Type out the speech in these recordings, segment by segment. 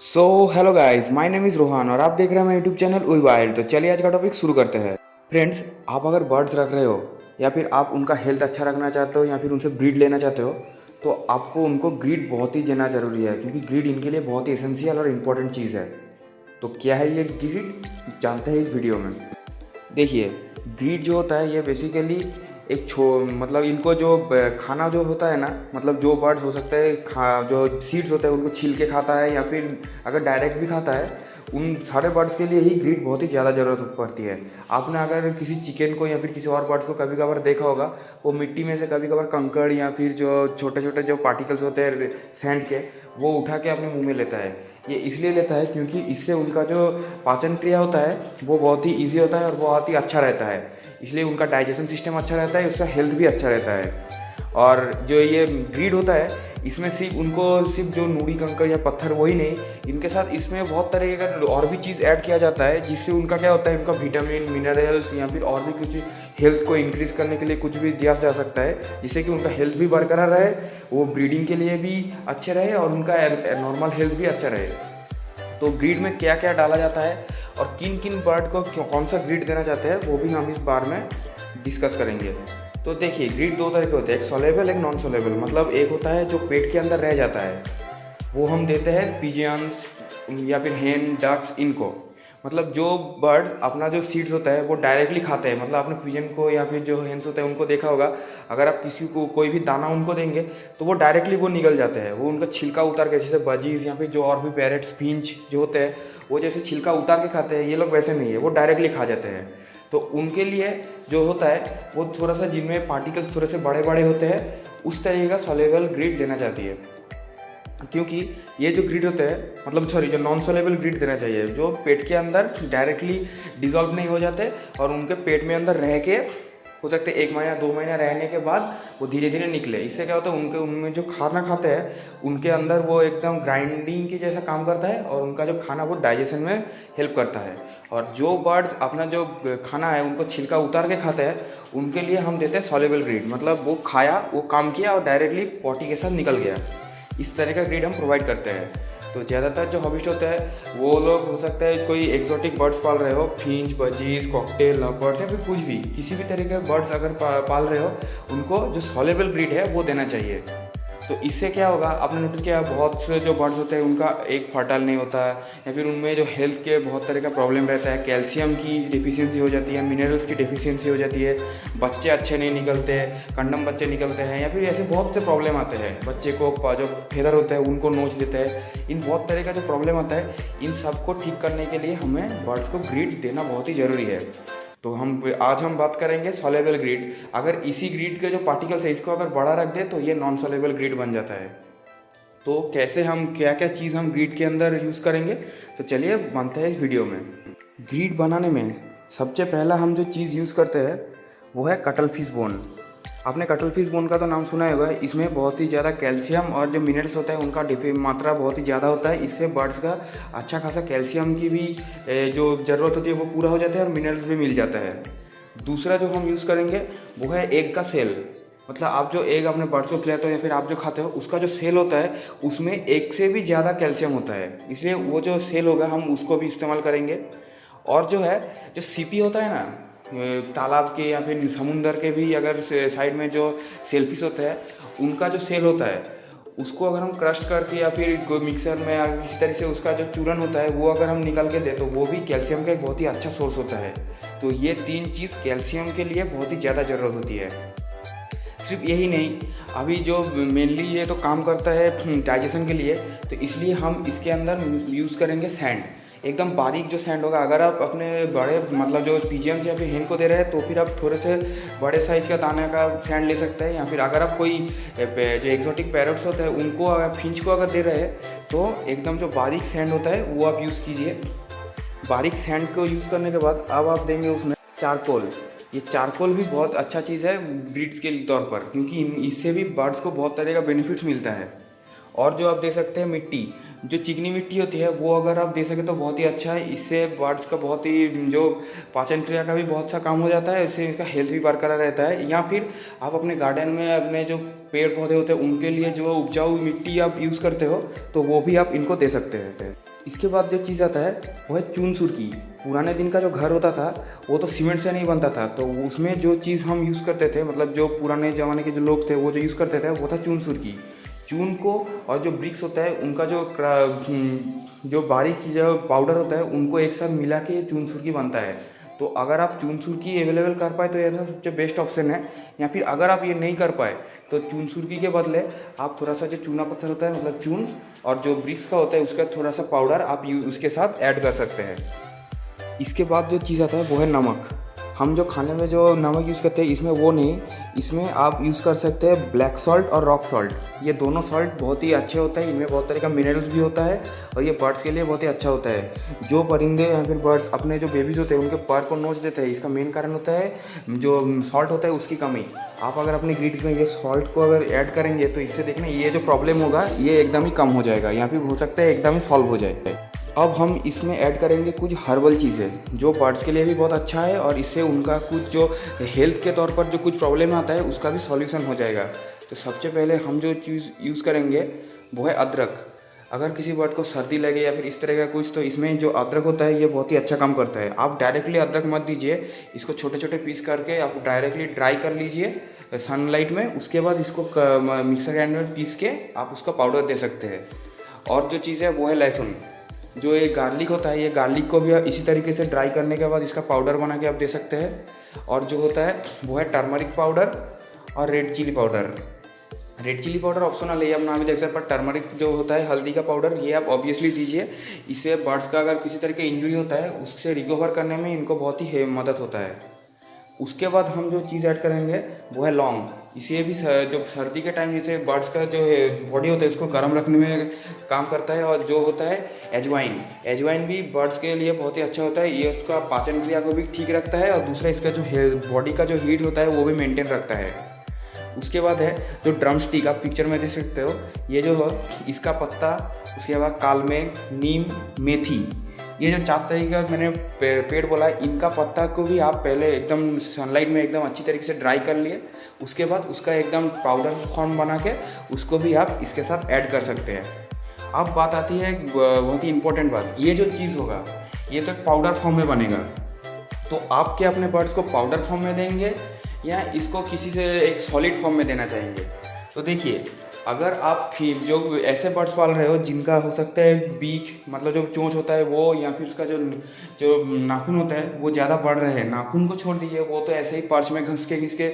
So hello guys, my name is Rohan और आप देख रहे हैं मेरा यूट्यूब चैनल उई वाइल्ड। तो चलिए आज का टॉपिक शुरू करते हैं। फ्रेंड्स, आप अगर बर्ड्स रख रहे हो या फिर आप उनका हेल्थ अच्छा रखना चाहते हो या फिर उनसे ब्रीड लेना चाहते हो तो आपको उनको ग्रीड बहुत ही देना ज़रूरी है, क्योंकि ग्रीड इनके लिए बहुत ही एसेंशियल और इम्पोर्टेंट चीज़ है। तो क्या है ये ग्रीड, जानते हैं इस वीडियो में। देखिए, ग्रीड जो होता है ये बेसिकली एक मतलब इनको जो खाना जो होता है ना, मतलब जो बर्ड्स हो सकते हैं जो सीड्स होते हैं उनको छील के खाता है या फिर अगर डायरेक्ट भी खाता है, उन सारे बर्ड्स के लिए ही ग्रीड बहुत ही ज़्यादा ज़रूरत पड़ती है। आपने अगर किसी चिकन को या फिर किसी और बर्ड्स को कभी कभार देखा होगा, वो मिट्टी में से कभी कभार कंकड़ या फिर जो छोटे छोटे जो पार्टिकल्स होते हैं सैंड के, वो उठा के अपने मुंह में लेता है। ये इसलिए लेता है क्योंकि इससे उनका जो पाचन क्रिया होता है वो बहुत ही ईजी होता है और बहुत ही अच्छा रहता है। इसलिए उनका डाइजेशन सिस्टम अच्छा रहता है, उसका हेल्थ भी अच्छा रहता है। और जो ये ग्रीड होता है इसमें सिर्फ जो नूड़ी कंकड़ या पत्थर वही नहीं, इनके साथ इसमें बहुत तरह का और भी चीज़ ऐड किया जाता है, जिससे उनका क्या होता है, उनका विटामिन मिनरल्स या फिर और भी कुछ हेल्थ को इंक्रीज़ करने के लिए कुछ भी दिया जा सकता है, जिससे कि उनका हेल्थ भी बरकरार रहे, वो ब्रीडिंग के लिए भी अच्छे रहे और उनका नॉर्मल हेल्थ भी अच्छा रहे। तो ग्रीड में क्या क्या डाला जाता है और किन किन बर्ड को कौन सा ग्रीड देना चाहते हैं वो भी हम इस बार में डिस्कस करेंगे। तो देखिए, ग्रीड दो तरह के होते हैं, एक सोलेबल एक नॉन सोलेबल। मतलब एक होता है जो पेट के अंदर रह जाता है, वो हम देते हैं पिजियंस या फिर हेन डक्स इनको। मतलब जो बर्ड अपना जो सीड्स होता है वो डायरेक्टली खाते हैं, मतलब आपने पिजन को या फिर जो हेंस होते हैं उनको देखा होगा, अगर आप किसी को कोई भी दाना उनको देंगे तो वो डायरेक्टली वो निगल जाते हैं, वो उनका छिलका उतार के, जैसे बजीज या फिर जो और भी पैरेट्स फिंच जो होते हैं वो जैसे छिलका उतार के खाते हैं, ये लोग वैसे नहीं है, वो डायरेक्टली खा जाते हैं। तो उनके लिए जो होता है वो थोड़ा सा, जिनमें पार्टिकल्स थोड़े से बड़े बड़े होते हैं, उस तरीके का सोलेबल ग्रीड देना चाहती है। क्योंकि ये जो ग्रीड होते हैं, मतलब सॉरी, जो नॉन सोलेबल ग्रीड देना चाहिए, जो पेट के अंदर डायरेक्टली डिजॉल्व नहीं हो जाते और उनके पेट में अंदर रह के, हो सकते 1 महीना 2 महीना रहने के बाद वो धीरे धीरे निकले। इससे क्या होता है, उनमें जो खाना खाते हैं उनके अंदर वो एकदम ग्राइंडिंग की जैसा काम करता है और उनका जो खाना वो डाइजेशन में हेल्प करता है। और जो बर्ड्स अपना जो खाना है उनको छिलका उतार के खाते हैं, उनके लिए हम देते हैं सॉलेबल ग्रीड। मतलब वो खाया, वो काम किया और डायरेक्टली पॉटी के साथ निकल गया, इस तरह का ग्रीड हम प्रोवाइड करते हैं। तो ज़्यादातर जो हॉबिस्ट होते हैं वो लोग, हो सकता है कोई एक्जोटिक बर्ड्स पाल रहे हो, फिंच बजीज कॉकटेल लवबर्ड्स या फिर कुछ भी, किसी भी तरह के बर्ड्स अगर पाल रहे हो, उनको जो सॉलेबल ग्रीड है वो देना चाहिए। तो इससे क्या होगा, आपने नोटिस किया बहुत से जो बर्ड्स होते हैं उनका एक फर्टाइल नहीं होता है, या फिर उनमें जो हेल्थ के बहुत तरह का प्रॉब्लम रहता है, कैल्शियम की डिफिशियंसी हो जाती है, मिनरल्स की डिफिशियंसी हो जाती है, बच्चे अच्छे नहीं निकलते, कंडम बच्चे निकलते हैं, या फिर ऐसे बहुत से प्रॉब्लम आते हैं, बच्चे को जो फेदर होता है उनको नोच देते हैं। इन बहुत तरह का जो प्रॉब्लम आता है, इन सब को ठीक करने के लिए हमें बर्ड्स को ग्रीड देना बहुत ही ज़रूरी है। तो आज हम बात करेंगे सॉलेबल ग्रीड। अगर इसी ग्रीड के जो पार्टिकल्स है इसको अगर बड़ा रख दे तो ये नॉन सॉलेबल ग्रीड बन जाता है। तो कैसे, हम क्या क्या चीज़ हम ग्रीड के अंदर यूज़ करेंगे, तो चलिए बनते हैं इस वीडियो में। ग्रीड बनाने में सबसे पहला हम जो चीज़ यूज़ करते हैं वो है कटल फिश बोन। आपने कटल फिश बोन का तो नाम सुना ही होगा। इसमें बहुत ही ज़्यादा कैल्शियम और जो मिनरल्स होता है उनका मात्रा बहुत ही ज़्यादा होता है। इससे बर्ड्स का अच्छा खासा कैल्शियम की भी जो ज़रूरत होती है वो पूरा हो जाता है और मिनरल्स भी मिल जाता है। दूसरा जो हम यूज़ करेंगे वो है एग का सेल। मतलब आप जो एग अपने बर्ड्स को खिलाते हो या फिर आप जो खाते हो, उसका जो सेल होता है उसमें एग से भी ज़्यादा कैल्शियम होता है, इसलिए वो जो सेल होगा हम उसको भी इस्तेमाल करेंगे। और जो है, जो सीपी होता है ना, तालाब के या फिर समुंदर के भी अगर साइड में जो सेलफिश होते हैं उनका जो सेल होता है, उसको अगर हम क्रश करके या फिर कोई मिक्सर में या किसी तरह से उसका जो चूरन होता है वो अगर हम निकाल के दें तो वो भी कैल्शियम का एक बहुत ही अच्छा सोर्स होता है। तो ये 3 चीज़ कैल्शियम के लिए बहुत ही ज़्यादा ज़रूरत होती है। सिर्फ यही नहीं, अभी जो मेनली ये तो काम करता है डाइजेशन के लिए, तो इसलिए हम इसके अंदर यूज़ करेंगे सैंड। एकदम बारीक जो सैंड होगा, अगर आप अपने बड़े मतलब जो पिजियंस या फिर हेन को दे रहे हैं तो फिर आप थोड़े से बड़े साइज़ का दाने का सैंड ले सकते हैं, या फिर अगर आप कोई जो एक्जोटिक पैरट्स होते हैं उनको, फिंच को अगर दे रहे हैं तो एकदम जो बारीक सैंड होता है वो आप यूज़ कीजिए। बारीक सैंड को यूज़ करने के बाद अब आप देंगे उसमें चारकोल। ये चारकोल भी बहुत अच्छा चीज़ है ब्रीड्स के तौर पर, क्योंकि इससे भी बर्ड्स को बहुत तरह का बेनिफिट्स मिलता है। और जो आप दे सकते हैं मिट्टी, जो चिकनी मिट्टी होती है वो अगर आप दे सके तो बहुत ही अच्छा है। इससे बर्ड्स का बहुत ही जो पाचन क्रिया का भी बहुत सा काम हो जाता है, इससे इसका हेल्थ भी बरकरार रहता है। या फिर आप अपने गार्डन में अपने जो पेड़ पौधे होते हैं उनके लिए जो उपजाऊ मिट्टी आप यूज़ करते हो तो वो भी आप इनको दे सकते हैं। इसके बाद जो चीज़ आता है वो है चून सुरकी। पुराने दिन का जो घर होता था वो तो सीमेंट से नहीं बनता था, तो उसमें जो चीज़ हम यूज़ करते थे, मतलब जो पुराने ज़माने के जो लोग थे वो जो यूज़ करते थे वो था चून सुरकी। चून को और जो ब्रिक्स होता है उनका जो बारीक जो पाउडर होता है उनको एक साथ मिला के चून सुरकी बनता है। तो अगर आप चून सुरकी अवेलेबल कर पाए तो ये सबसे बेस्ट ऑप्शन है। या फिर अगर आप ये नहीं कर पाए तो चून सुरकी के बदले आप थोड़ा सा जो चूना पत्थर होता है, मतलब चून, और जो ब्रिक्स का होता है उसका थोड़ा सा पाउडर आप उसके साथ ऐड कर सकते हैं। इसके बाद जो चीज़ आता है वो है नमक। हम जो खाने में जो नमक यूज़ करते हैं इसमें वो नहीं, इसमें आप यूज़ कर सकते हैं ब्लैक सॉल्ट और रॉक सॉल्ट। ये दोनों सॉल्ट बहुत ही अच्छे होते हैं, इनमें बहुत तरह का मिनरल्स भी होता है और ये बर्ड्स के लिए बहुत ही अच्छा होता है। जो परिंदे या फिर बर्ड्स अपने जो बेबीज़ होते हैं उनके पर को नोच देते हैं, इसका मेन कारण होता है जो सॉल्ट होता है उसकी कमी। आप अगर अपने ग्रीड्स में ये सॉल्ट को अगर ऐड करेंगे तो इससे देखना ये जो प्रॉब्लम होगा ये एकदम ही कम हो जाएगा, या फिर हो सकता है एकदम ही सॉल्व हो जाए। अब हम इसमें ऐड करेंगे कुछ हर्बल चीज़ें जो बर्ड्स के लिए भी बहुत अच्छा है और इससे उनका कुछ जो हेल्थ के तौर पर जो कुछ प्रॉब्लम आता है उसका भी सॉल्यूशन हो जाएगा। तो सबसे पहले हम जो चीज़ यूज़ करेंगे वो है अदरक। अगर किसी बर्ड को सर्दी लगे या फिर इस तरह का कुछ, तो इसमें जो अदरक होता है ये बहुत ही अच्छा काम करता है। आप डायरेक्टली अदरक मत दीजिए, इसको छोटे छोटे पीस करके आप डायरेक्टली ड्राई कर लीजिए सनलाइट में। उसके बाद इसको मिक्सर ग्राइंडर में पीस के आप उसका पाउडर दे सकते हैं। और जो चीज़ है वो है लहसुन। जो ये गार्लिक होता है, ये गार्लिक को भी इसी तरीके से ड्राई करने के बाद इसका पाउडर बना के आप दे सकते हैं। और जो होता है वो है टर्मरिक पाउडर और red chilli powder. Red chilli powder optional है, आप नाम ही देख सकते, पर टर्मरिक जो होता है हल्दी का पाउडर ये आप ऑब्वियसली दीजिए। इससे बर्ड्स का अगर किसी तरह का इंजरी होता है उससे रिकवर करने में इनको बहुत ही मदद होता है। उसके बाद हम जो चीज़ ऐड करेंगे वो है लौंग। इसे भी जो सर्दी के टाइम जैसे बर्ड्स का जो है बॉडी होता है उसको गर्म रखने में काम करता है। और जो होता है एजवाइन, एजवाइन भी बर्ड्स के लिए बहुत ही अच्छा होता है। ये उसका पाचन क्रिया को भी ठीक रखता है और दूसरा इसका जो बॉडी का जो हीट होता है वो भी मेंटेन रखता है। उसके बाद है जो ड्रम स्टिक, आप पिक्चर में देख सकते हो, ये जो है इसका पत्ता, उसके बाद कालमेघ, नीम, मेथी, ये जो 4 तरीके का मैंने पेड़ बोला है, इनका पत्ता को भी आप पहले एकदम सनलाइट में एकदम अच्छी तरीके से ड्राई कर लिए। उसके बाद उसका एकदम पाउडर फॉर्म बना के उसको भी आप इसके साथ ऐड कर सकते हैं। अब बात आती है बहुत ही इंपॉर्टेंट बात, ये जो चीज़ होगा ये तो पाउडर फॉर्म में बनेगा। तो आप क्या अपने बर्ड्स को पाउडर फॉर्म में देंगे या इसको किसी से एक सॉलिड फॉर्म में देना चाहेंगे? तो देखिए, अगर आप फिर जो ऐसे बर्ड्स पाल रहे हो जिनका हो सकता है बीक, मतलब जो चोंच होता है वो, या फिर उसका जो जो नाखून होता है वो ज़्यादा बढ़ रहे हैं, नाखून को छोड़ दीजिए, वो तो ऐसे ही पर्च में घिस के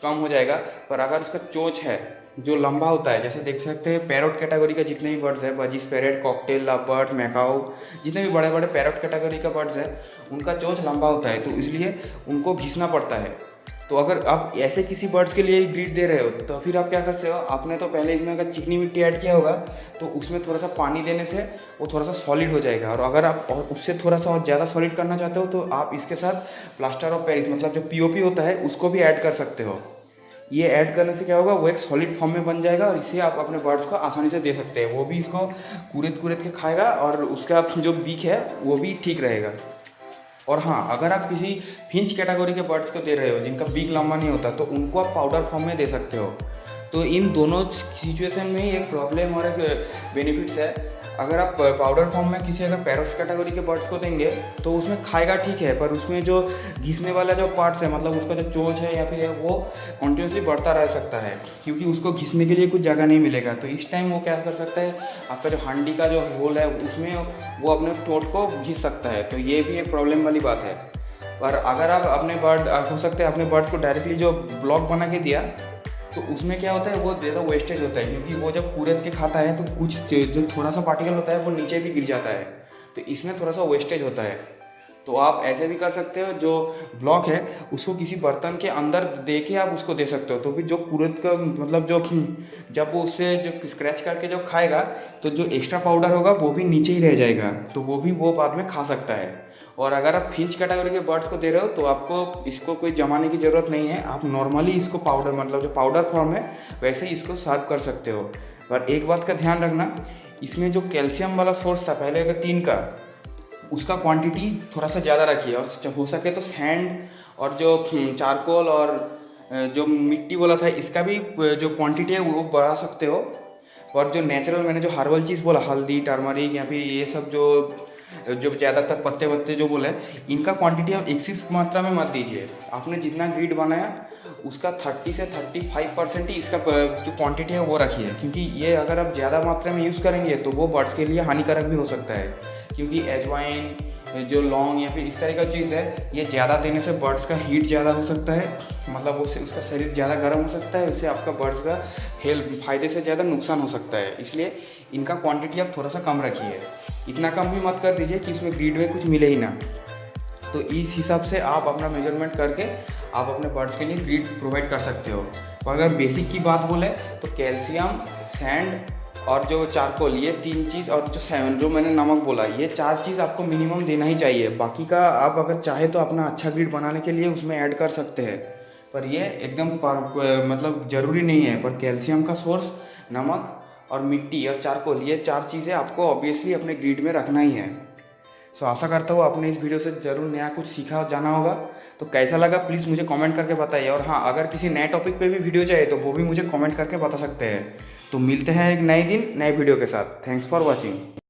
कम हो जाएगा। पर अगर उसका चोंच है जो लंबा होता है, जैसे देख सकते हैं पैरोट कैटेगरी का जितने भी बर्ड्स है, budgies parrot, cocktail, lowered, Macau, जितने भी बड़े बड़े पैरोट कैटेगरी का बर्ड्स है उनका चोंच लंबा होता है, तो इसलिए उनको घिसना पड़ता है। तो अगर आप ऐसे किसी बर्ड्स के लिए ब्रीड दे रहे हो तो फिर आप क्या कर सकते हो, आपने तो पहले इसमें अगर चिकनी मिट्टी ऐड किया होगा तो उसमें थोड़ा सा पानी देने से वो थोड़ा सा सॉलिड हो जाएगा। और अगर आप उससे थोड़ा सा और ज़्यादा सॉलिड करना चाहते हो तो आप इसके साथ प्लास्टर ऑफ पेरिस, मतलब जो पीओपी होता है, उसको भी ऐड कर सकते हो। ये ऐड करने से क्या होगा, वो एक सॉलिड फॉर्म में बन जाएगा और इसे आप अपने बर्ड्स को आसानी से दे सकते हैं। वो भी इसको कूरेद कूरेद के खाएगा और उसका जो बीक है वो भी ठीक रहेगा। और हाँ, अगर आप किसी फिंच कैटेगरी के बर्ड्स को दे रहे हो जिनका बीक लंबा नहीं होता तो उनको आप पाउडर फॉर्म में दे सकते हो। तो इन दोनों सिचुएशन में ही एक प्रॉब्लम और एक बेनिफिट्स है। अगर आप पाउडर फॉर्म में किसी अगर पैरोट्स कैटेगरी के बर्ड्स को देंगे तो उसमें खाएगा ठीक है, पर उसमें जो घिसने वाला जो पार्ट्स है, मतलब उसका जो चोंच है या फिर है, वो कंटिन्यूसली बढ़ता रह सकता है क्योंकि उसको घिसने के लिए कुछ जगह नहीं मिलेगा। तो इस टाइम वो क्या कर सकता है, आपका जो हांडी का जो होल है उसमें वो अपने ठोट को घिस सकता है। तो ये भी एक प्रॉब्लम वाली बात है। पर अगर आप अपने बर्ड, हो सकता है अपने बर्ड को डायरेक्टली जो ब्लॉक बना के दिया तो उसमें क्या होता है, वो ज़्यादा वेस्टेज होता है क्योंकि वो जब कूरेद के खाता है तो कुछ जो थोड़ा सा पार्टिकल होता है वो नीचे भी गिर जाता है, तो इसमें थोड़ा सा वेस्टेज होता है। तो आप ऐसे भी कर सकते हो, जो ब्लॉक है उसको किसी बर्तन के अंदर दे के आप उसको दे सकते हो। तो फिर जो कूरेद का मतलब जो जब वो उससे जो स्क्रैच करके जब खाएगा तो जो एक्स्ट्रा पाउडर होगा वो भी नीचे ही रह जाएगा, तो वो भी वो बाद में खा सकता है। और अगर आप फिंच कैटेगरी के बर्ड्स को दे रहे हो तो आपको इसको कोई जमाने की ज़रूरत नहीं है, आप नॉर्मली इसको पाउडर, मतलब जो पाउडर फॉर्म है वैसे ही इसको सर्व कर सकते हो। पर एक बात का ध्यान रखना, इसमें जो कैल्शियम वाला सोर्स था पहले का 3 का, उसका क्वांटिटी थोड़ा सा ज़्यादा रखिए, और हो सके तो सैंड और जो चारकोल और जो मिट्टी बोला था इसका भी जो क्वांटिटी है वो बढ़ा सकते हो। और जो नेचुरल मैंने जो हर्बल चीज़ बोला, हल्दी, टर्मरिक या फिर ये सब जो जो ज़्यादातर पत्ते वत्ते जो बोले, इनका क्वांटिटी आप एक्सिस मात्रा में मत दीजिए। आपने जितना ग्रिड बनाया उसका 30 से 35% ही इसका जो क्वांटिटी है वो रखिए, क्योंकि ये अगर आप ज़्यादा मात्रा में यूज़ करेंगे तो वो बर्ड्स के लिए हानिकारक भी हो सकता है। क्योंकि एजवाइन, जो लौंग या फिर इस तरह का चीज़ है, ये ज़्यादा देने से बर्ड्स का हीट ज़्यादा हो सकता है, मतलब उससे उसका शरीर ज़्यादा गर्म हो सकता है, उससे आपका बर्ड्स का फ़ायदे से ज़्यादा नुकसान हो सकता है। इसलिए इनका क्वांटिटी आप थोड़ा सा कम रखिए, इतना कम भी मत कर दीजिए कि उसमें ग्रिड में कुछ मिले ही ना। तो इस हिसाब से आप अपना मेजरमेंट करके आप अपने बर्ड्स के लिए ग्रिड प्रोवाइड कर सकते हो। तो अगर बेसिक की बात बोले तो कैल्शियम, सैंड और जो चारकोल, ये 3 चीज़, और जो 7 जो मैंने नमक बोला, ये 4 चीज़ आपको मिनिमम देना ही चाहिए। बाकी का आप अगर चाहे तो अपना अच्छा ग्रिड बनाने के लिए उसमें ऐड कर सकते हैं, पर ये एकदम मतलब ज़रूरी नहीं है। पर कैल्शियम का सोर्स, नमक और मिट्टी और चारकोल, ये 4 चीज़ें आपको ऑब्वियसली अपने ग्रिड में रखना ही है। सो आशा करता हूँ आपने इस वीडियो से ज़रूर नया कुछ सीखा और जाना होगा। तो कैसा लगा प्लीज़ मुझे कमेंट करके बताइए, और हाँ, अगर किसी नए टॉपिक पे भी वीडियो चाहिए तो वो भी मुझे कमेंट करके बता सकते हैं। तो मिलते हैं एक नए दिन नए वीडियो के साथ। Thanks for watching.